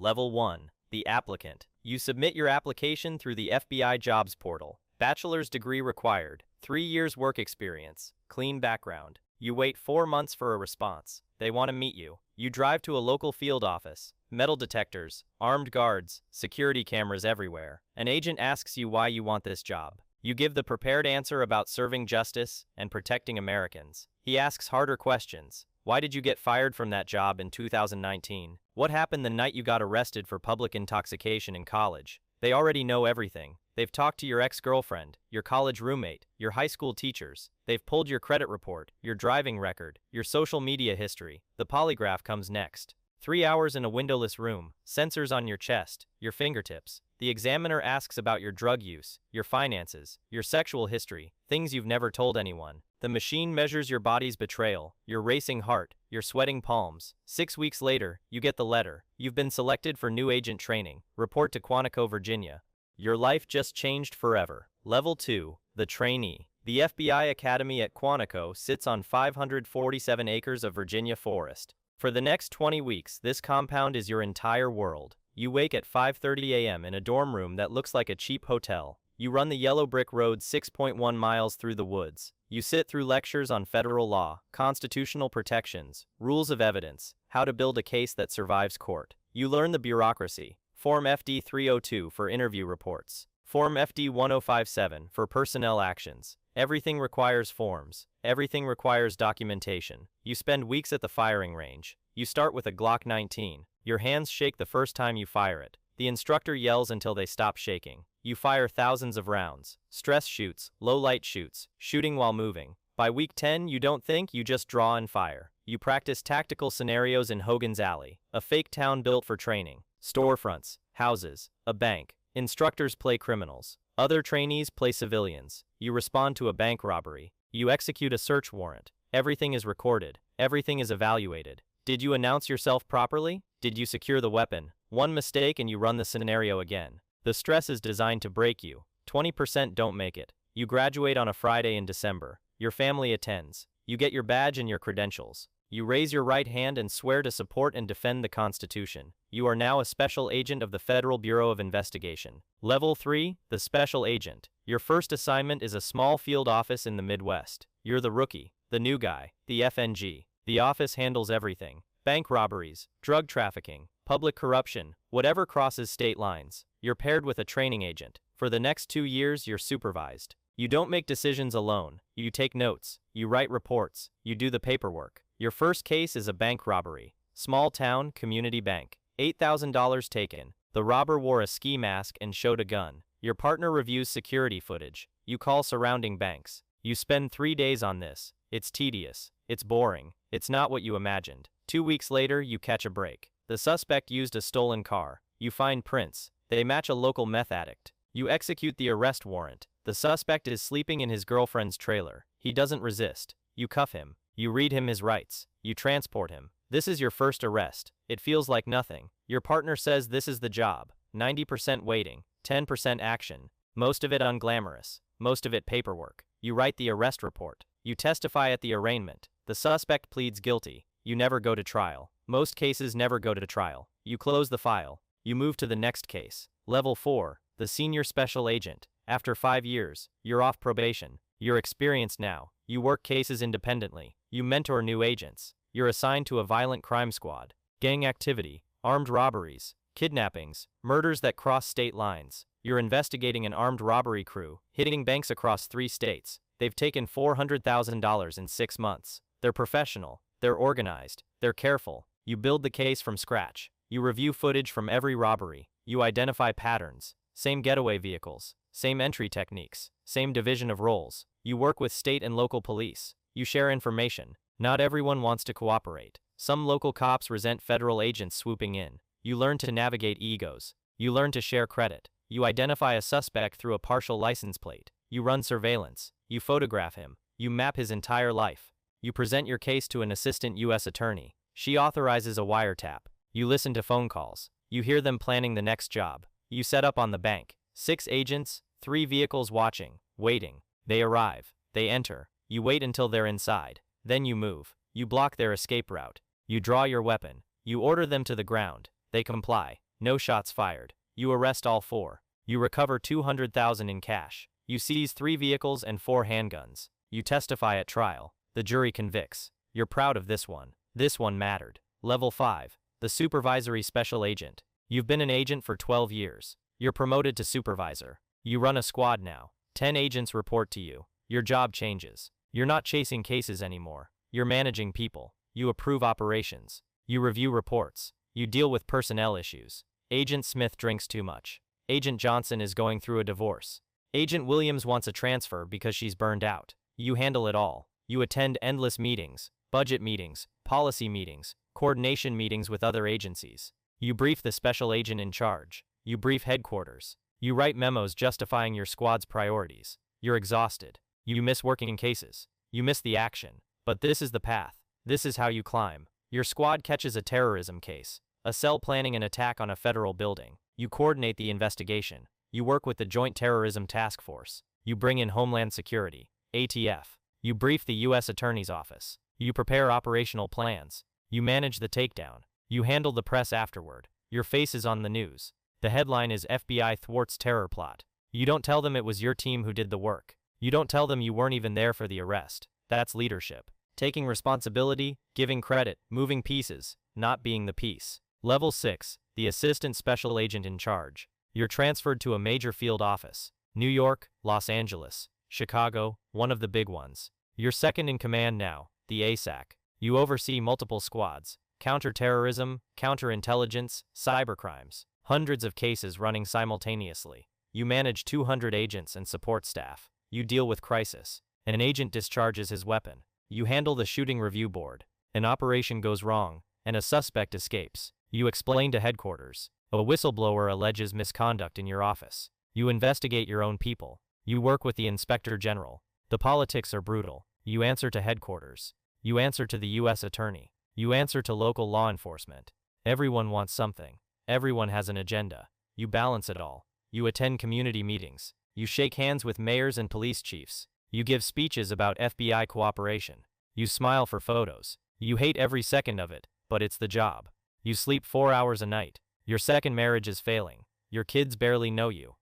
Level 1. The applicant. You submit your application through the FBI jobs portal. Bachelor's degree required. 3 years work experience. Clean background. You wait 4 months for a response. They want to meet you. You drive to a local field office. Metal detectors, armed guards, security cameras everywhere. An agent asks you why you want this job. You give the prepared answer about serving justice and protecting Americans. He asks harder questions. Why did you get fired from that job in 2019? What happened the night you got arrested for public intoxication in college? They already know everything. They've talked to your ex-girlfriend, your college roommate, your high school teachers. They've pulled your credit report, your driving record, your social media history. The polygraph comes next. 3 hours in a windowless room, sensors on your chest, your fingertips. The examiner asks about your drug use, your finances, your sexual history, things you've never told anyone. The machine measures your body's betrayal, your racing heart, your sweating palms. 6 weeks later, you get the letter. You've been selected for new agent training. Report to Quantico, Virginia. Your life just changed forever. Level 2. The trainee. The FBI Academy at Quantico sits on 547 acres of Virginia forest. For the next 20 weeks, this compound is your entire world. You wake at 5:30 a.m. in a dorm room that looks like a cheap hotel. You run the yellow brick road 6.1 miles through the woods. You sit through lectures on federal law, constitutional protections, rules of evidence, how to build a case that survives court. You learn the bureaucracy. Form FD 302 for interview reports. Form FD 1057 for personnel actions. Everything requires forms. Everything requires documentation. You spend weeks at the firing range. You start with a Glock 19. Your hands shake the first time you fire it. The instructor yells until they stop shaking. You fire thousands of rounds. Stress shoots, low light shoots, shooting while moving. By week 10, you don't think, you just draw and fire. You practice tactical scenarios in Hogan's Alley, a fake town built for training. Storefronts, houses, a bank. Instructors play criminals. Other trainees play civilians. You respond to a bank robbery. You execute a search warrant. Everything is recorded. Everything is evaluated. Did you announce yourself properly? Did you secure the weapon? One mistake and you run the scenario again. The stress is designed to break you. 20% don't make it. You graduate on a Friday in December. Your family attends. You get your badge and your credentials. You raise your right hand and swear to support and defend the Constitution. You are now a special agent of the Federal Bureau of Investigation. Level 3, the special agent. Your first assignment is a small field office in the Midwest. You're the rookie, the new guy, the FNG. The office handles everything. Bank robberies, drug trafficking, public corruption, whatever crosses state lines. You're paired with a training agent. For the next 2 years, you're supervised. You don't make decisions alone. You take notes. You write reports. You do the paperwork. Your first case is a bank robbery. Small town, community bank. $8,000 taken. The robber wore a ski mask and showed a gun. Your partner reviews security footage. You call surrounding banks. You spend 3 days on this. It's tedious. It's boring. It's not what you imagined. 2 weeks later, you catch a break. The suspect used a stolen car. You find prints. They match a local meth addict. You execute the arrest warrant. The suspect is sleeping in his girlfriend's trailer. He doesn't resist. You cuff him. You read him his rights. You transport him. This is your first arrest. It feels like nothing. Your partner says this is the job. 90% waiting, 10% action. Most of it unglamorous. Most of it paperwork. You write the arrest report. You testify at the arraignment. The suspect pleads guilty. You never go to trial. Most cases never go to trial. You close the file. You move to the next case. Level 4, the senior special agent. After 5 years, you're off probation. You're experienced now. You work cases independently. You mentor new agents. You're assigned to a violent crime squad. Gang activity, armed robberies, kidnappings, murders that cross state lines. You're investigating an armed robbery crew, hitting banks across 3 states. They've taken $400,000 in 6 months. They're professional. They're organized. They're careful. You build the case from scratch. You review footage from every robbery. You identify patterns. Same getaway vehicles. Same entry techniques. Same division of roles. You work with state and local police. You share information. Not everyone wants to cooperate. Some local cops resent federal agents swooping in. You learn to navigate egos. You learn to share credit. You identify a suspect through a partial license plate. You run surveillance. You photograph him. You map his entire life. You present your case to an assistant U.S. attorney. She authorizes a wiretap. You listen to phone calls. You hear them planning the next job. You set up on the bank. 6 agents, 3 vehicles watching, waiting. They arrive. They enter. You wait until they're inside. Then you move. You block their escape route. You draw your weapon. You order them to the ground. They comply. No shots fired. You arrest all 4. You recover $200,000 in cash. You seize 3 vehicles and 4 handguns. You testify at trial. The jury convicts. You're proud of this one. This one mattered. Level 5. The supervisory special agent. You've been an agent for 12 years. You're promoted to supervisor. You run a squad now. 10 agents report to you. Your job changes. You're not chasing cases anymore. You're managing people. You approve operations. You review reports. You deal with personnel issues. Agent Smith drinks too much. Agent Johnson is going through a divorce. Agent Williams wants a transfer because she's burned out. You handle it all. You attend endless meetings, budget meetings, policy meetings, coordination meetings with other agencies. You brief the special agent in charge. You brief headquarters. You write memos justifying your squad's priorities. You're exhausted. You miss working in cases. You miss the action. But this is the path. This is how you climb. Your squad catches a terrorism case, a cell planning an attack on a federal building. You coordinate the investigation. You work with the Joint Terrorism Task Force. You bring in Homeland Security, ATF. You brief the U.S. Attorney's Office. You prepare operational plans. You manage the takedown. You handle the press afterward. Your face is on the news. The headline is FBI thwarts terror plot. You don't tell them it was your team who did the work. You don't tell them you weren't even there for the arrest. That's leadership. Taking responsibility, giving credit, moving pieces, not being the piece. Level 6, the assistant special agent in charge. You're transferred to a major field office. New York, Los Angeles, Chicago, one of the big ones. You're second in command now, the ASAC. You oversee multiple squads. Counterterrorism, counterintelligence, cybercrimes. Hundreds of cases running simultaneously. You manage 200 agents and support staff. You deal with crisis. An agent discharges his weapon. You handle the shooting review board. An operation goes wrong, and a suspect escapes. You explain to headquarters. A whistleblower alleges misconduct in your office. You investigate your own people. You work with the inspector general. The politics are brutal. You answer to headquarters. You answer to the U.S. attorney. You answer to local law enforcement. Everyone wants something. Everyone has an agenda. You balance it all. You attend community meetings. You shake hands with mayors and police chiefs. You give speeches about FBI cooperation. You smile for photos. You hate every second of it, but it's the job. You sleep 4 hours a night. Your second marriage is failing. Your kids barely know you.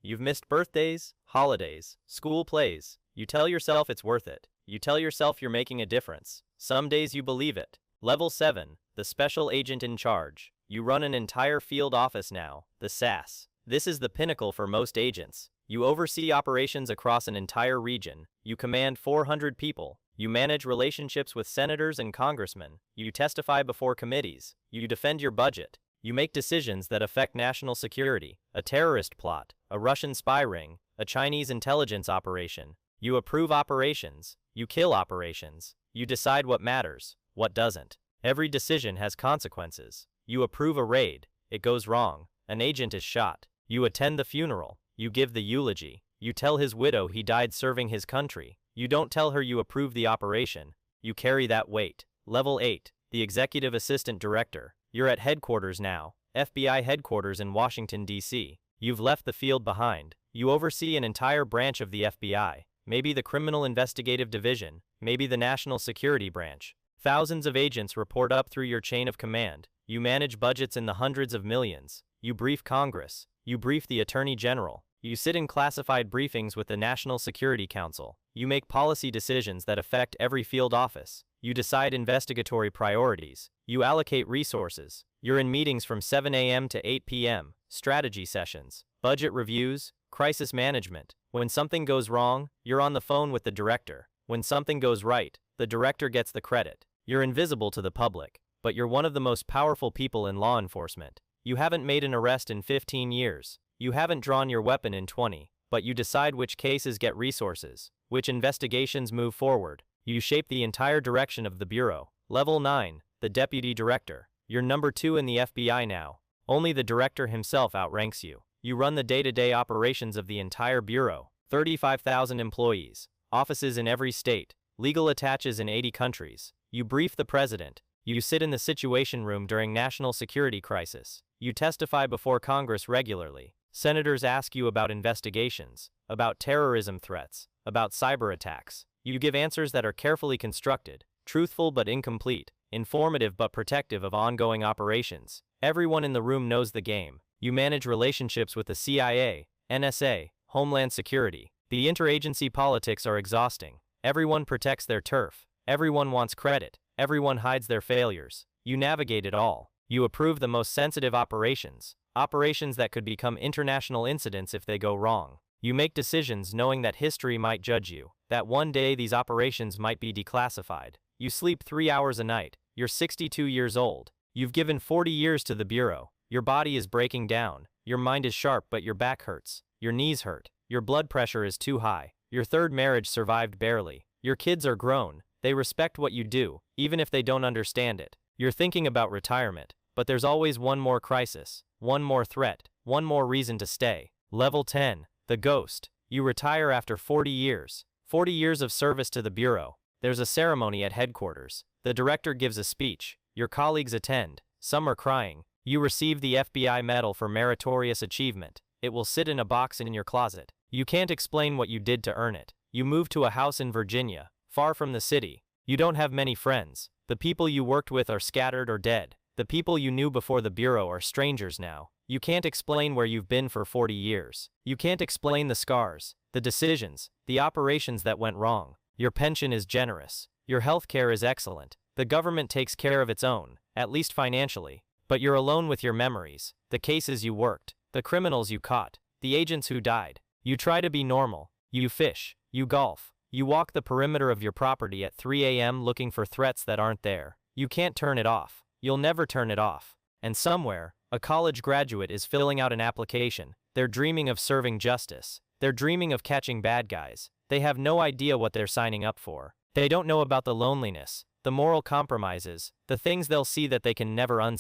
You've missed birthdays, holidays, school plays. You tell yourself it's worth it. You tell yourself you're making a difference. Some days you believe it. Level 7, the special agent in charge. You run an entire field office now, the SAS. This is the pinnacle for most agents. You oversee operations across an entire region. You command 400 people. You manage relationships with senators and congressmen. You testify before committees. You defend your budget. You make decisions that affect national security, a terrorist plot, a Russian spy ring, a Chinese intelligence operation. You approve operations. You kill operations. You decide what matters, what doesn't. Every decision has consequences. You approve a raid. It goes wrong. An agent is shot. You attend the funeral. You give the eulogy. You tell his widow he died serving his country. You don't tell her you approve the operation. You carry that weight. Level 8, the executive assistant director. You're at headquarters now, FBI headquarters in Washington, D.C. You've left the field behind. You oversee an entire branch of the FBI, maybe the Criminal Investigative Division, maybe the National Security Branch. Thousands of agents report up through your chain of command. You manage budgets in the hundreds of millions. You brief Congress. You brief the Attorney General. You sit in classified briefings with the National Security Council. You make policy decisions that affect every field office. You decide investigatory priorities. You allocate resources. You're in meetings from 7 a.m. to 8 p.m., strategy sessions, budget reviews, crisis management. When something goes wrong, you're on the phone with the director. When something goes right, the director gets the credit. You're invisible to the public, but you're one of the most powerful people in law enforcement. You haven't made an arrest in 15 years. You haven't drawn your weapon in 20, but you decide which cases get resources, which investigations move forward. You shape the entire direction of the bureau. Level 9, the deputy director. You're number 2 in the FBI now. Only the director himself outranks you. You run the day-to-day operations of the entire bureau. 35,000 employees, offices in every state, legal attaches in 80 countries. You brief the president. You sit in the situation room during national security crisis. You testify before Congress regularly. Senators ask you about investigations, about terrorism threats, about cyber attacks. You give answers that are carefully constructed, truthful but incomplete. informative but protective of ongoing operations. Everyone in the room knows the game. You manage relationships with the CIA, NSA, Homeland Security. The interagency politics are exhausting. Everyone protects their turf. Everyone wants credit. Everyone hides their failures. You navigate it all. You approve the most sensitive operations, operations that could become international incidents if they go wrong. You make decisions knowing that history might judge you, that one day these operations might be declassified. You sleep 3 hours a night. You're 62 years old. You've given 40 years to the Bureau. Your body is breaking down. Your mind is sharp but your back hurts. Your knees hurt. Your blood pressure is too high. Your third marriage survived barely. Your kids are grown. They respect what you do, even if they don't understand it. You're thinking about retirement, but there's always one more crisis, one more threat, one more reason to stay. Level 10. The Ghost. You retire after 40 years. 40 years of service to the Bureau. There's a ceremony at headquarters. The director gives a speech. Your colleagues attend. Some are crying. You receive the FBI Medal for Meritorious Achievement. It will sit in a box in your closet. You can't explain what you did to earn it. You move to a house in Virginia, far from the city. You don't have many friends. The people you worked with are scattered or dead. The people you knew before the Bureau are strangers now. You can't explain where you've been for 40 years. You can't explain the scars, the decisions, the operations that went wrong. Your pension is generous. Your health care is excellent. The government takes care of its own, at least financially. But you're alone with your memories, the cases you worked, the criminals you caught, the agents who died. You try to be normal. You fish. You golf. You walk the perimeter of your property at 3 a.m. looking for threats that aren't there. You can't turn it off. You'll never turn it off. And somewhere, a college graduate is filling out an application. They're dreaming of serving justice. They're dreaming of catching bad guys. They have no idea what they're signing up for. They don't know about the loneliness, the moral compromises, the things they'll see that they can never unsee.